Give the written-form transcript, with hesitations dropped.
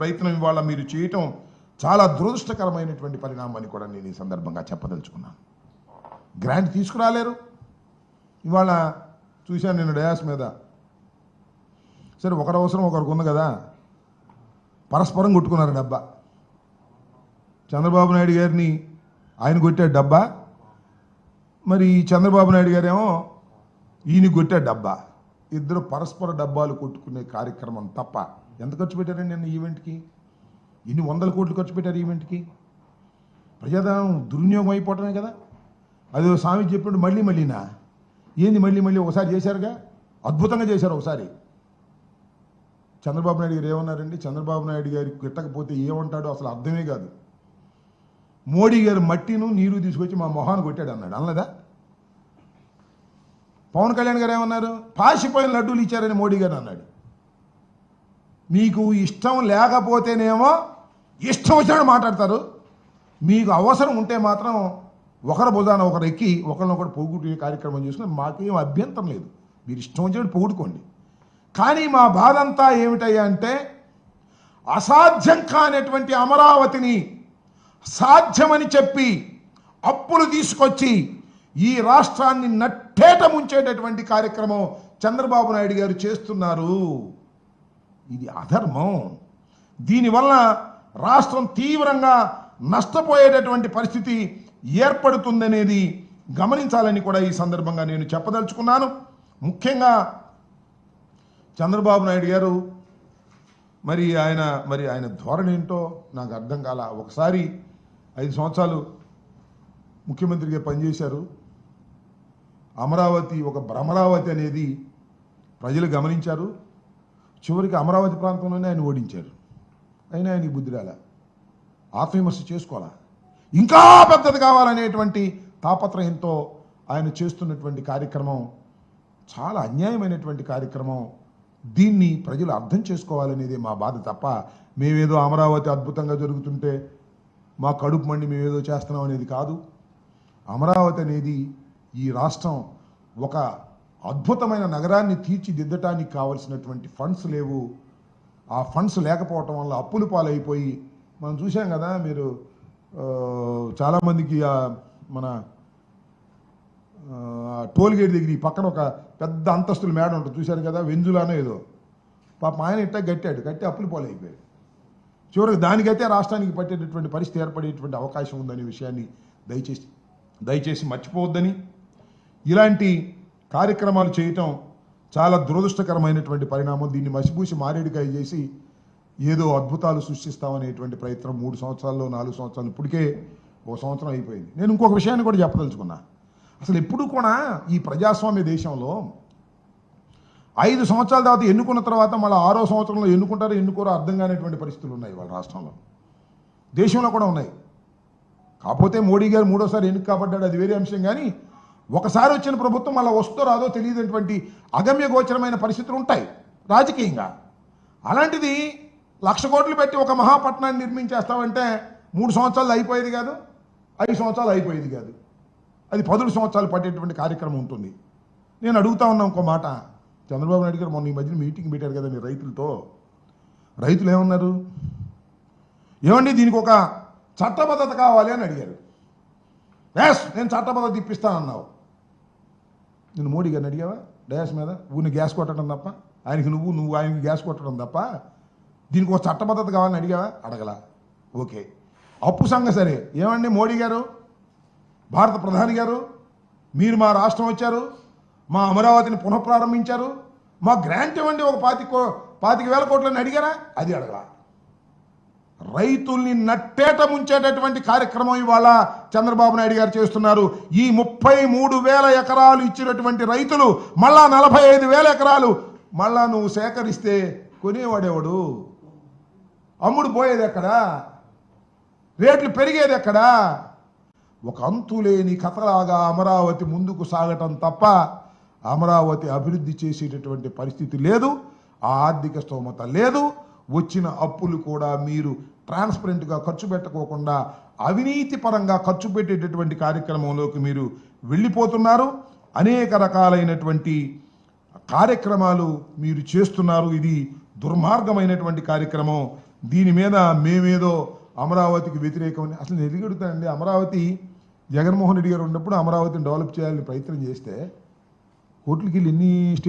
ప్రయత్నం ఇవాళ మీరు చేయటం చాలా దురదృష్టకరమైనటువంటి పరిణామాన్ని కూడా నేను ఈ సందర్భంగా చెప్పదలుచుకున్నాను. గ్రాంట్ తీసుకురాలేరు. ఇవాళ చూశాను నేను డయాస్ మీద, సరే ఒకరి అవసరం ఒకరికి ఉంది కదా, పరస్పరం కొట్టుకున్నారు డబ్బా. చంద్రబాబు నాయుడు గారిని ఆయన కొట్టాడు డబ్బా, మరి చంద్రబాబు నాయుడు గారేమో ఈయన కొట్టాడు డబ్బా. ఇద్దరు పరస్పర డబ్బాలు కొట్టుకునే కార్యక్రమం తప్ప ఎంత ఖర్చు పెట్టారండి నిన్న ఈవెంట్కి? ఇన్ని వందల కోట్లు ఖర్చు పెట్టారు ఈవెంట్కి. ప్రజాధనం దుర్వినియోగం అయిపోవటమే కదా. అది స్వామి చెప్పినట్టు మళ్ళీనా ఏంది మళ్ళీ ఒకసారి చేశారుగా, అద్భుతంగా చేశారు ఒకసారి. చంద్రబాబు నాయుడు గారు ఏమన్నారండి? చంద్రబాబు నాయుడు గారికి గిట్టకపోతే ఏమంటాడో అసలు అర్థమే కాదు. మోడీ గారు మట్టిను నీరు తీసుకొచ్చి మా మొహాన్ని కొట్టాడు అన్నాడు, అన్నదా? పవన్ కళ్యాణ్ గారు ఏమన్నారు? పాసిపోయిన లడ్డూలు ఇచ్చారని మోడీ గారు అన్నాడు. మీకు ఇష్టం లేకపోతేనేమో ఇష్టం వచ్చినట్టు మాట్లాడతారు, మీకు అవసరం ఉంటే మాత్రం ఒకరి భుజాన ఒకరు ఎక్కి ఒకరినొకరు పొగుడు కార్యక్రమం చేసుకుని మాకేం అభ్యంతరం లేదు, మీరు ఇష్టం వచ్చినట్టు పొగుడుకోండి. కానీ మా బాధ అంతా ఏమిటయ్యా అంటే, అసాధ్యం కానటువంటి అమరావతిని సాధ్యమని చెప్పి అప్పులు తీసుకొచ్చి ఈ రాష్ట్రాన్ని నట్టేట ముంచేటటువంటి కార్యక్రమం చంద్రబాబు నాయుడు గారు చేస్తున్నారు. ఇది అధర్మం. దీనివల్ల రాష్ట్రం తీవ్రంగా నష్టపోయేటటువంటి పరిస్థితి ఏర్పడుతుందనేది గమనించాలని కూడా ఈ సందర్భంగా నేను చెప్పదలుచుకున్నాను. ముఖ్యంగా చంద్రబాబు నాయుడు గారు మరి ఆయన ధోరణి ఏంటో నాకు అర్థం కాల. ఒకసారి 5 సంవత్సరాలు ముఖ్యమంత్రిగా పనిచేశారు. అమరావతి ఒక భ్రమరావతి అనేది ప్రజలు గమనించారు. చివరికి అమరావతి ప్రాంతంలోనే ఆయన ఓడించారు. అయినా ఆయనకి బుద్ధి రాల, ఆత్మవిమర్శ చేసుకోవాలా, ఇంకా పెద్దది కావాలనేటువంటి తాపత్రయంతో ఆయన చేస్తున్నటువంటి కార్యక్రమం చాలా అన్యాయమైనటువంటి కార్యక్రమం. దీన్ని ప్రజలు అర్థం చేసుకోవాలనేది మా బాధ తప్ప మేమేదో అమరావతి అద్భుతంగా జరుగుతుంటే మా కడుపు మండి మేమేదో చేస్తున్నాం అనేది కాదు. అమరావతి అనేది ఈ రాష్ట్రం ఒక అద్భుతమైన నగరాన్ని తీర్చిదిద్దటానికి కావలసినటువంటి ఫండ్స్ లేవు. ఆ ఫండ్స్ లేకపోవటం వల్ల అప్పులు పాలైపోయి మనం చూసాం కదా. మీరు చాలామందికి మన టోల్గేట్ దగ్గర ఈ పక్కన ఒక పెద్ద అంతస్తుల మేడ ఉంటుంది చూశారు కదా, వెంజులానో ఏదో. పాపం ఆయన ఇట్టా కట్టి అప్పులు పాలైపోయాడు. చివరికి దానికైతే రాష్ట్రానికి పట్టేటటువంటి పరిస్థితి ఏర్పడేటువంటి అవకాశం ఉందనే విషయాన్ని దయచేసి మర్చిపోవద్దని, ఇలాంటి కార్యక్రమాలు చేయటం చాలా దురదృష్టకరమైనటువంటి పరిణామం. దీన్ని మసిపూసి మారేడుకాయ చేసి ఏదో అద్భుతాలు సృష్టిస్తామనేటువంటి ప్రయత్నం 3 సంవత్సరాల్లో 4 సంవత్సరాలు, ఇప్పటికే 1 సంవత్సరం అయిపోయింది. నేను ఇంకొక విషయాన్ని కూడా చెప్పదలుచుకున్నా. అసలు ఎప్పుడు కూడా ఈ ప్రజాస్వామ్య దేశంలో 5 సంవత్సరాల తర్వాత ఎన్నుకున్న తర్వాత మళ్ళీ 6వ సంవత్సరంలో ఎన్నుకోరో అర్థం కానిటువంటి పరిస్థితులు ఉన్నాయి వాళ్ళ రాష్ట్రంలో, దేశంలో కూడా ఉన్నాయి. కాకపోతే మోడీ గారు 3వసారి ఎన్నిక కాబడ్డాడు, అది వేరే అంశం. కానీ ఒకసారి వచ్చిన ప్రభుత్వం మళ్ళీ వస్తో రాదో తెలియనటువంటి అగమ్య గోచరమైన పరిస్థితులు ఉంటాయి రాజకీయంగా. అలాంటిది 1,00,000 కోట్లు పెట్టి ఒక మహాపట్నాన్ని నిర్మించేస్తామంటే 3 సంవత్సరాలు అయిపోయేది కాదు, 5 సంవత్సరాలు అయిపోయేది కాదు, అది 10 సంవత్సరాలు పట్టేటువంటి కార్యక్రమం ఉంటుంది. నేను అడుగుతా ఉన్నా ఇంకో మాట. చంద్రబాబు నాయుడు గారు మొన్న ఈ మధ్యన మీటింగ్ పెట్టారు కదా మీరు రైతులతో. రైతులు ఏమన్నారు? ఏమండి దీనికి ఒక చట్టబద్ధత కావాలి అని అడిగారు. ఎస్ నేను చట్టబద్ధత ఇప్పిస్తానన్నావు. నేను మోడీ గారిని అడిగావా డయాస్ మీద? ఊరిని గ్యాస్ కొట్టడం తప్ప, ఆయనకి నువ్వు ఆయనకి గ్యాస్ కొట్టడం తప్ప దీనికి ఒక చట్టబద్ధత కావాలని అడిగావా? అడగలా. ఓకే, అప్పు సంగతి సరే. ఏమండి మోడీ గారు, భారత ప్రధాని గారు, మీరు మా రాష్ట్రం వచ్చారు, మా అమరావతిని పునఃప్రారంభించారు, మా గ్రాంట్ ఇవ్వండి ఒక 25,000 కోట్లని అడిగారా? అది అడగలా. రైతుల్ని నట్టేట ముంచేటటువంటి కార్యక్రమం ఇవాళ చంద్రబాబు నాయుడు గారు చేస్తున్నారు. ఈ 33,000 ఎకరాలు ఇచ్చినటువంటి రైతులు మళ్ళా 45,000 ఎకరాలు మళ్ళా నువ్వు సేకరిస్తే కొనేవాడేవాడు? అమ్ముడు పోయేది ఎక్కడా? రేట్లు పెరిగేది ఎక్కడా? ఒక అంతులేని కథలాగా అమరావతి ముందుకు సాగటం తప్ప అమరావతి అభివృద్ధి చేసేటటువంటి పరిస్థితి లేదు, ఆ ఆర్థిక స్తోమత లేదు. వచ్చిన అప్పులు కూడా మీరు ట్రాన్స్పరెంట్గా ఖర్చు పెట్టకోకుండా అవినీతి పరంగా ఖర్చు పెట్టేటటువంటి కార్యక్రమంలోకి మీరు వెళ్ళిపోతున్నారు. అనేక రకాలైనటువంటి కార్యక్రమాలు మీరు చేస్తున్నారు. ఇది దుర్మార్గమైనటువంటి కార్యక్రమం. దీని మీద మేమేదో అమరావతికి వ్యతిరేకమని అసలు నేను ఎదుగుడుతానండి. అమరావతి జగన్మోహన్ రెడ్డి గారు ఉన్నప్పుడు అమరావతిని డెవలప్ చేయాలని ప్రయత్నం చేస్తే కోర్టులకి వెళ్ళి ఎన్ని స్టేజ్